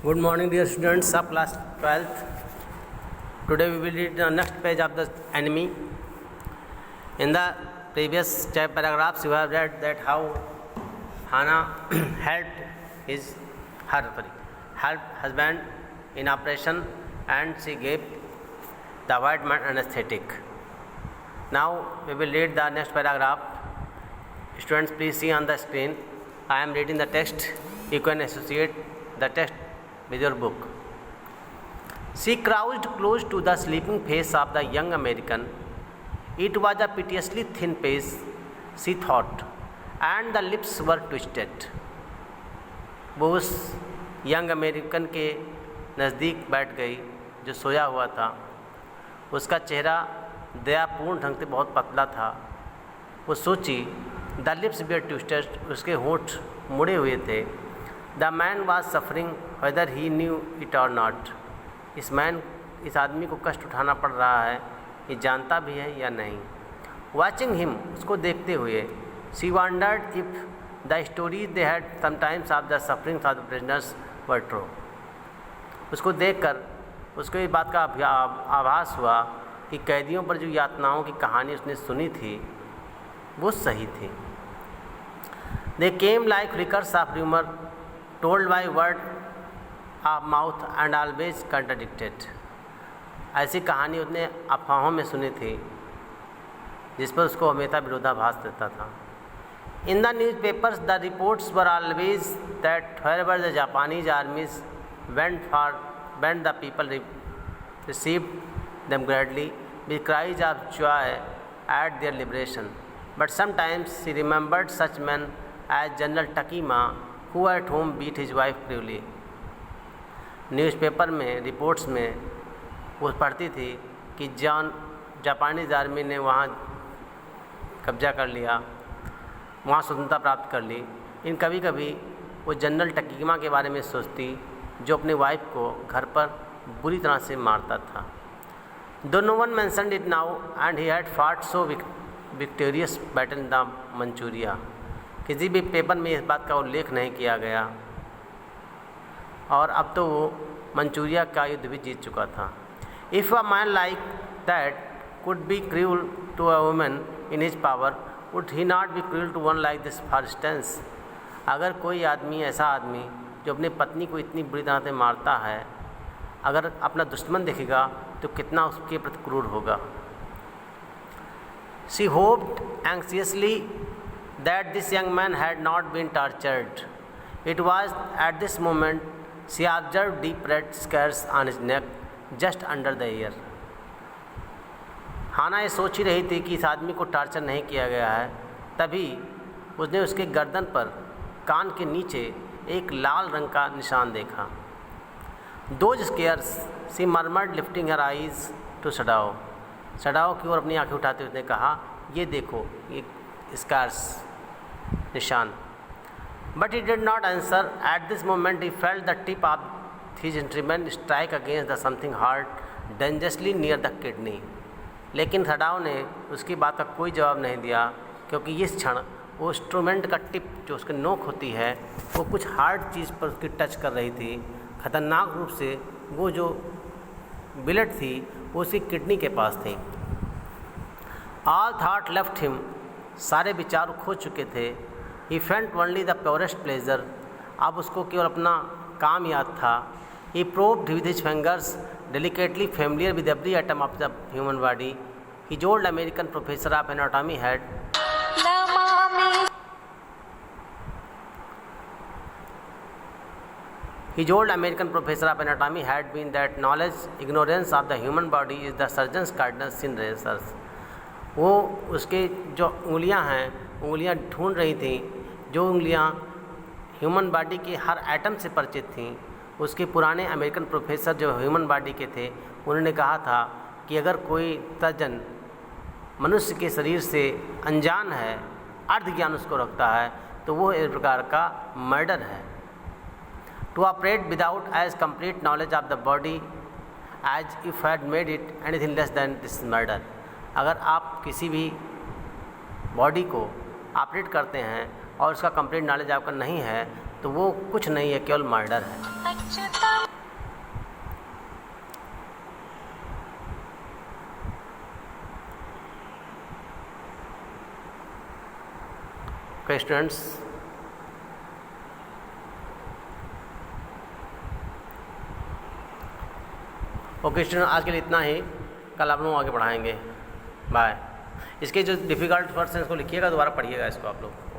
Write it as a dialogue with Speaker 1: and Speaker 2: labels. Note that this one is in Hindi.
Speaker 1: Good morning, dear students of class 12th. Today we will read the next page of the enemy. In the previous paragraphs, you have read that how Hannah helped her husband in operation, and she gave the white man anesthetic. Now we will read the next paragraph. Students, please see on the screen. I am reading the text. You can associate the text with your book. She crouched close to the sleeping face of the young American. It was a piteously thin face, she thought, and the lips were twisted. वो उस यंग अमेरिकन के नज़दीक बैठ गई जो सोया हुआ था. उसका चेहरा दयापूर्ण ढंग से बहुत पतला था. वो सोची, द लिप्स वर ट्विस्टेड, उसके होंठ मुड़े हुए थे. The man was suffering weather he knew it और नॉट. इस आदमी को कष्ट उठाना पड़ रहा है, ये जानता भी है या नहीं. वॉचिंग हिम, उसको देखते हुए, she wondered if the stories they had sometimes of the sufferings of the prisoners were true. उसको देखकर उसको इस बात का आभास हुआ कि कैदियों पर जो यातनाओं की कहानी उसने सुनी थी वो सही थी. They came like flickers of rumour told by word of mouth and always contradicted. ऐसी कहानी उसने अफवाहों में सुनी थी जिस पर उसको हमेशा विरोधाभास रहता था. In the newspapers the reports were always that wherever the Japanese armies went the people received them gladly with cries of joy at their liberation. But sometimes she remembered such men as General Takima, who at home beat his wife cruelly. Newspaper में रिपोर्ट्स में वो पढ़ती थी कि जापानीज आर्मी ने वहाँ कब्जा कर लिया, वहाँ स्वतंत्रता प्राप्त कर ली. इन कभी कभी वो जनरल टकीमा के बारे में सोचती जो अपने वाइफ को घर पर बुरी तरह से मारता था. Though no one mentioned it now and he had fought so victorious battle in the Manchuria. किसी भी पेपर में इस बात का उल्लेख नहीं किया गया और अब तो वो मंचूरिया का युद्ध भी जीत चुका था. If a man like that could be cruel to a woman in his power, would he not be cruel to one like this for instance. अगर कोई आदमी, ऐसा आदमी जो अपनी पत्नी को इतनी बुरी तरह से मारता है, अगर अपना दुश्मन देखेगा तो कितना उसके प्रति क्रूर होगा. She hoped anxiously that this young man had not been tortured. It was at this moment she observed deep red scars on his neck just under the ear. हाना ये सोच ही रही थी कि इस आदमी को टॉर्चर नहीं किया गया है, तभी उसने उसके गर्दन पर कान के नीचे एक लाल रंग का निशान देखा. Those scars, she murmured, lifting her eyes to Sadao. Sadao की ओर अपनी आंखें उठाते उसने कहा, ये देखो, ये स्कार्स, निशान. But he did not answer. At this moment he felt the tip of his instrument strike against the something hard dangerously near the kidney. लेकिन सडाओ ने उसकी बात का कोई जवाब नहीं दिया, क्योंकि इस क्षण वो इंस्ट्रूमेंट का टिप जो उसकी नोक होती है वो कुछ हार्ड चीज़ पर उसकी टच कर रही थी. खतरनाक रूप से वो जो बिलेट थी वो उसकी किडनी के पास थी. ऑल थॉट लेफ्ट हिम, सारे विचार खो चुके थे. He felt only the purest pleasure, अब उसको केवल अपना काम याद था. He probed with his fingers delicately familiar with every atom of the human body. His old American professor of anatomy had His old American professor of anatomy had been that knowledge, ignorance of the human body is the surgeon's cardinal sin research. वो उसके जो उंगलियां हैं, उंगलियां ढूंढ रही थी, जो उंगलियां ह्यूमन बॉडी के हर एटम से परिचित थीं. उसके पुराने अमेरिकन प्रोफेसर जो ह्यूमन बॉडी के थे, उन्होंने कहा था कि अगर कोई सर्जन मनुष्य के शरीर से अनजान है, अर्ध ज्ञान उसको रखता है, तो वो एक प्रकार का मर्डर है. To operate without as complete knowledge of the body as if had made it anything less than this murder. अगर आप किसी भी बॉडी को ऑपरेट करते हैं और उसका कंप्लीट नॉलेज आपका नहीं है तो वो कुछ नहीं है, केवल मर्डर है। ओके स्टूडेंट्स, ओके स्टूडेंट, आज के लिए इतना ही। कल आप लोग आगे बढ़ाएंगे। बाय। इसके जो डिफ़िकल्ट वर्ड्स हैं इसको लिखिएगा, दोबारा पढ़िएगा इसको आप लोग।